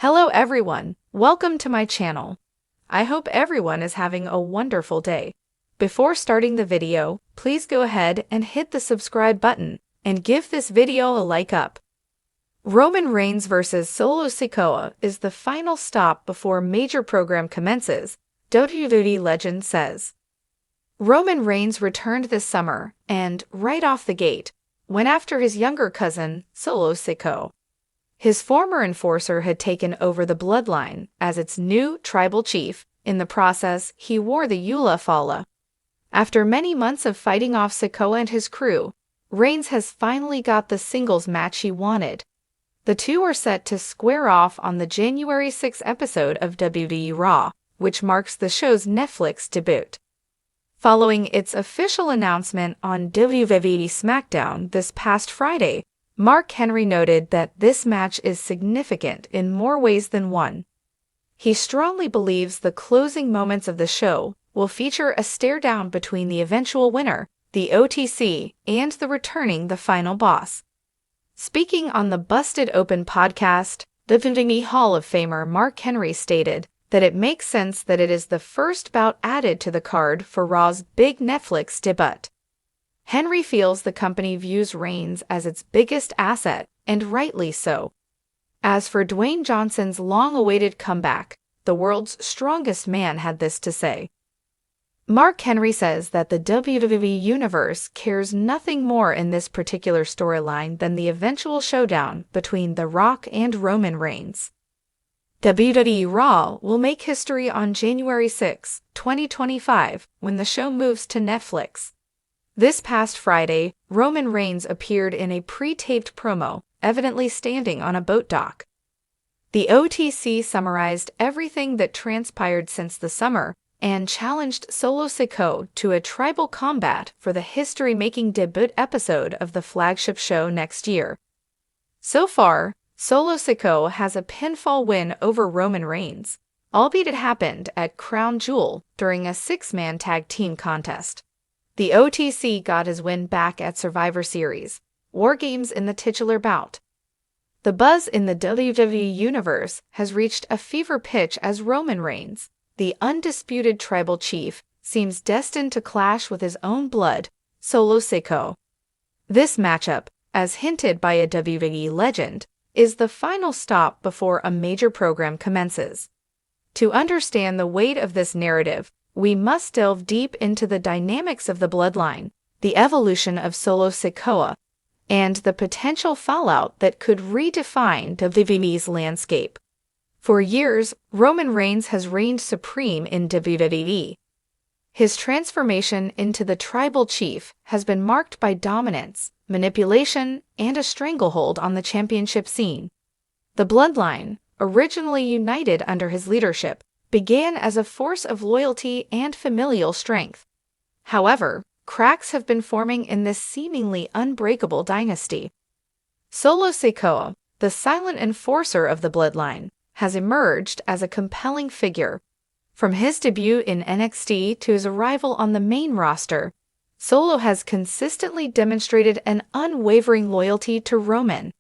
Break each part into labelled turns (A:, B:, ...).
A: Hello everyone, welcome to my channel. I hope everyone is having a wonderful day. Before starting the video, please go ahead and hit the subscribe button and give this video a like up. Roman Reigns vs. Solo Sikoa is the final stop before major program commences, WWE legend says. Roman Reigns returned this summer and, right off the gate, went after his younger cousin, Solo Sikoa. His former enforcer had taken over the Bloodline as its new tribal chief. In the process, he wore the u2014. After many months of fighting off Sikoa and his crew, Reigns has finally got the singles match he wanted. The two are set to square off on the January 6th episode of WWE Raw, which marks the show's Netflix debut. Following its official announcement on WWE SmackDown this past Friday, Mark Henry noted that this match is significant in more ways than one. He strongly believes the closing moments of the show will feature a stare-down between the eventual winner, the OTC, and the returning The Final Boss. Speaking on the Busted Open podcast, WWE Hall of Famer Mark Henry stated that it makes sense that it is the first bout added to the card for Raw's big Netflix debut. Henry feels the company views Reigns as its biggest asset, and rightly so. As for Dwayne Johnson's long-awaited comeback, the world's strongest man had this to say. Mark Henry says that the WWE Universe cares nothing more in this particular storyline than the eventual showdown between The Rock and Roman Reigns. WWE Raw will make history on January 6, 2025, when the show moves to Netflix. This past Friday, Roman Reigns appeared in a pre-taped promo, evidently standing on a boat dock. The OTC summarized everything that transpired since the summer and challenged Solo Sikoa to a tribal combat for the history-making debut episode of the flagship show next year. So far, Solo Sikoa has a pinfall win over Roman Reigns, albeit it happened at Crown Jewel during a six-man tag team contest. The OTC got his win back at Survivor Series, War Games in the titular bout. The buzz in the WWE Universe has reached a fever pitch as Roman Reigns, the undisputed tribal chief, seems destined to clash with his own blood, Solo Sikoa. This matchup, as hinted by a WWE legend, is the final stop before a major program commences. To understand the weight of this narrative, we must delve deep into the dynamics of the Bloodline, the evolution of Solo Sikoa, and the potential fallout that could redefine WWE's landscape. For years, Roman Reigns has reigned supreme in WWE. His transformation into the tribal chief has been marked by dominance, manipulation, and a stranglehold on the championship scene. The Bloodline, originally united under his leadership, began as a force of loyalty and familial strength. However, cracks have been forming in this seemingly unbreakable dynasty. Solo Sikoa, the silent enforcer of the Bloodline, has emerged as a compelling figure. From his debut in NXT to his arrival on the main roster, Solo has consistently demonstrated an unwavering loyalty to Roman.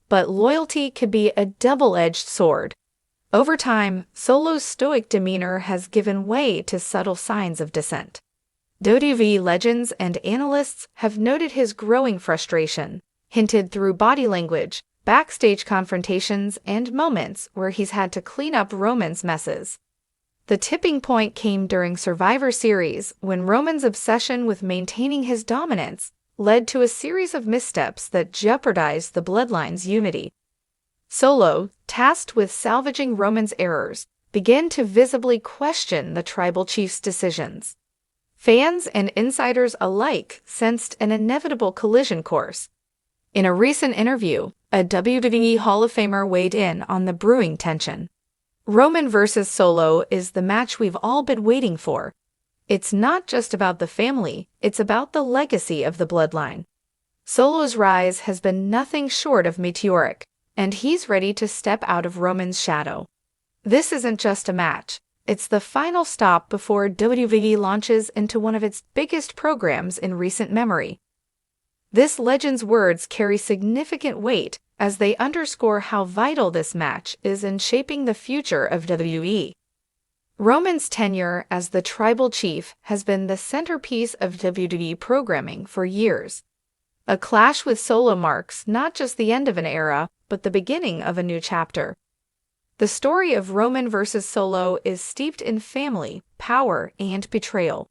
A: But loyalty can be a double-edged sword. Over time, Solo's stoic demeanor has given way to subtle signs of dissent. WWE legends and analysts have noted his growing frustration, hinted through body language, backstage confrontations, and moments where he's had to clean up Roman's messes. The tipping point came during Survivor Series when Roman's obsession with maintaining his dominance led to a series of missteps that jeopardized the Bloodline's unity. Solo, tasked with salvaging Roman's errors, began to visibly question the tribal chief's decisions. Fans and insiders alike sensed an inevitable collision course. In a recent interview, a WWE Hall of Famer weighed in on the brewing tension. Roman vs. Solo is the match we've all been waiting for. It's not just about the family, it's about the legacy of the Bloodline. Solo's rise has been nothing short of meteoric, and he's ready to step out of Roman's shadow. This isn't just a match, it's the final stop before WWE launches into one of its biggest programs in recent memory. This legend's words carry significant weight as they underscore how vital this match is in shaping the future of WWE. Roman's tenure as the Tribal Chief has been the centerpiece of WWE programming for years. A clash with Solo marks not just the end of an era, but the beginning of a new chapter. The story of Roman versus Solo is steeped in family, power, and betrayal.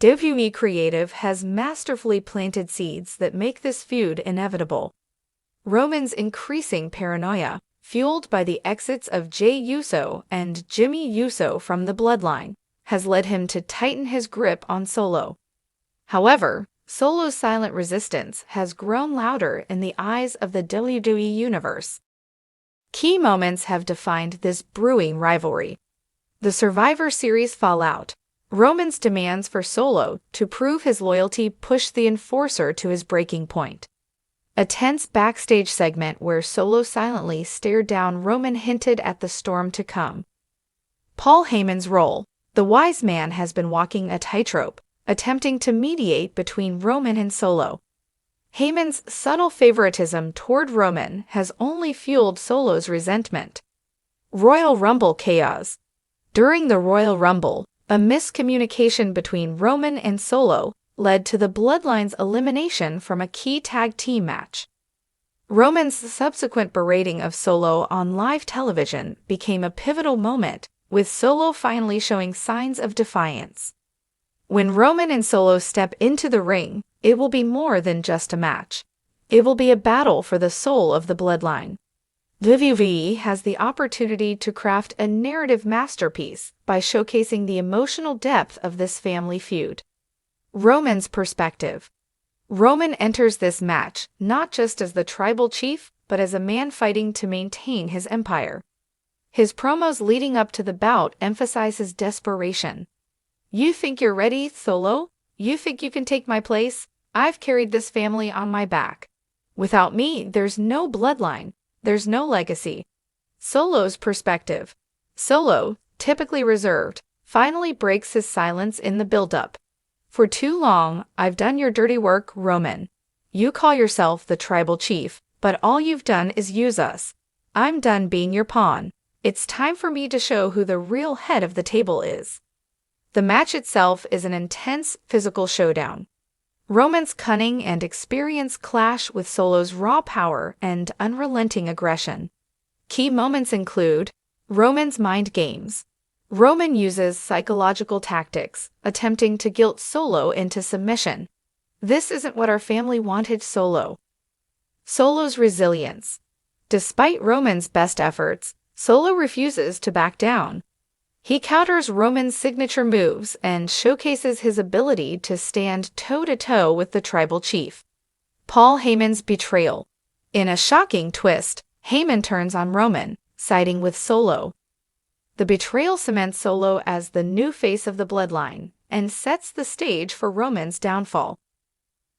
A: WWE Creative has masterfully planted seeds that make this feud inevitable. Roman's increasing paranoia, fueled by the exits of Jey Uso and Jimmy Uso from the Bloodline, has led him to tighten his grip on Solo. However, Solo's silent resistance has grown louder in the eyes of the WWE Universe. Key moments have defined this brewing rivalry. The Survivor Series fallout. Roman's demands for Solo to prove his loyalty pushed the Enforcer to his breaking point. A tense backstage segment where Solo silently stared down Roman hinted at the storm to come. Paul Heyman's role. The wise man has been walking a tightrope, attempting to mediate between Roman and Solo. Heyman's subtle favoritism toward Roman has only fueled Solo's resentment. Royal Rumble chaos. During the Royal Rumble, a miscommunication between Roman and Solo led to the Bloodline's elimination from a key tag team match. Roman's subsequent berating of Solo on live television became a pivotal moment, with Solo finally showing signs of defiance. When Roman and Solo step into the ring, it will be more than just a match. It will be a battle for the soul of the Bloodline. WWE has the opportunity to craft a narrative masterpiece by showcasing the emotional depth of this family feud. Roman's perspective. Roman enters this match not just as the Tribal Chief, but as a man fighting to maintain his empire. His promos leading up to the bout emphasize his desperation. "You think you're ready, Solo? You think you can take my place? I've carried this family on my back. Without me, there's no bloodline. There's no legacy." Solo's perspective. Solo, typically reserved, finally breaks his silence in the build-up. "For too long, I've done your dirty work, Roman. You call yourself the Tribal Chief, but all you've done is use us. I'm done being your pawn. It's time for me to show who the real head of the table is." The match itself is an intense physical showdown. Roman's cunning and experience clash with Solo's raw power and unrelenting aggression. Key moments include Roman's mind games. Roman uses psychological tactics, attempting to guilt Solo into submission. "This isn't what our family wanted, Solo." Solo's resilience. Despite Roman's best efforts, Solo refuses to back down. He counters Roman's signature moves and showcases his ability to stand toe-to-toe with the Tribal Chief. Paul Heyman's betrayal. In a shocking twist, Heyman turns on Roman, siding with Solo. The betrayal cements Solo as the new face of the Bloodline and sets the stage for Roman's downfall.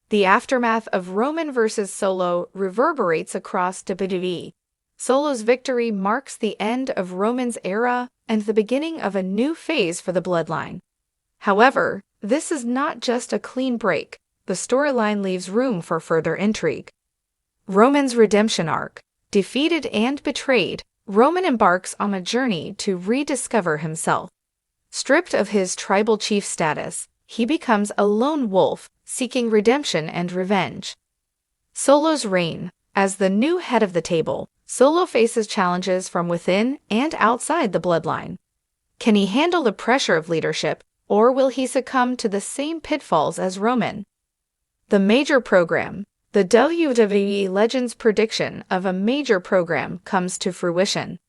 A: The aftermath of Roman versus Solo reverberates across WWE. Solo's victory marks the end of Roman's era and the beginning of a new phase for the Bloodline. However, this is not just a clean break. The storyline leaves room for further intrigue. Roman's redemption arc. Defeated and betrayed, Roman embarks on a journey to rediscover himself. Stripped of his Tribal Chief status, he becomes a lone wolf, seeking redemption and revenge. Solo's reign. As the new head of the table, Solo faces challenges from within and outside the Bloodline. Can he handle the pressure of leadership, or will he succumb to the same pitfalls as Roman? The major program. The WWE Legend's prediction of a major program comes to fruition.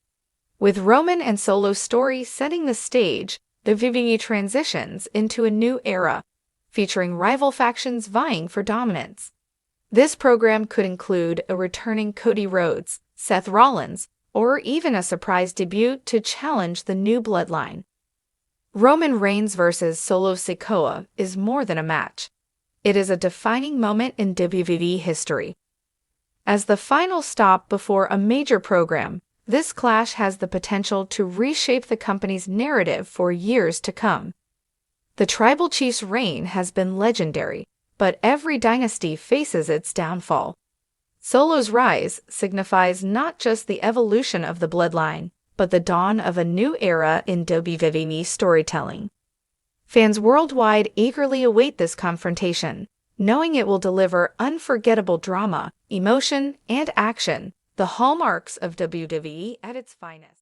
A: With Roman and Solo's story setting the stage, the WWE transitions into a new era, featuring rival factions vying for dominance. This program could include a returning Cody Rhodes, Seth Rollins, or even a surprise debut to challenge the new Bloodline. Roman Reigns versus Solo Sikoa is more than a match. It is a defining moment in WWE history. As the final stop before a major program, this clash has the potential to reshape the company's narrative for years to come. The Tribal Chief's reign has been legendary, but every dynasty faces its downfall. Solo's rise signifies not just the evolution of the bloodline, but the dawn of a new era in WWE storytelling. Fans worldwide eagerly await this confrontation, knowing it will deliver unforgettable drama, emotion, and action, the hallmarks of WWE at its finest.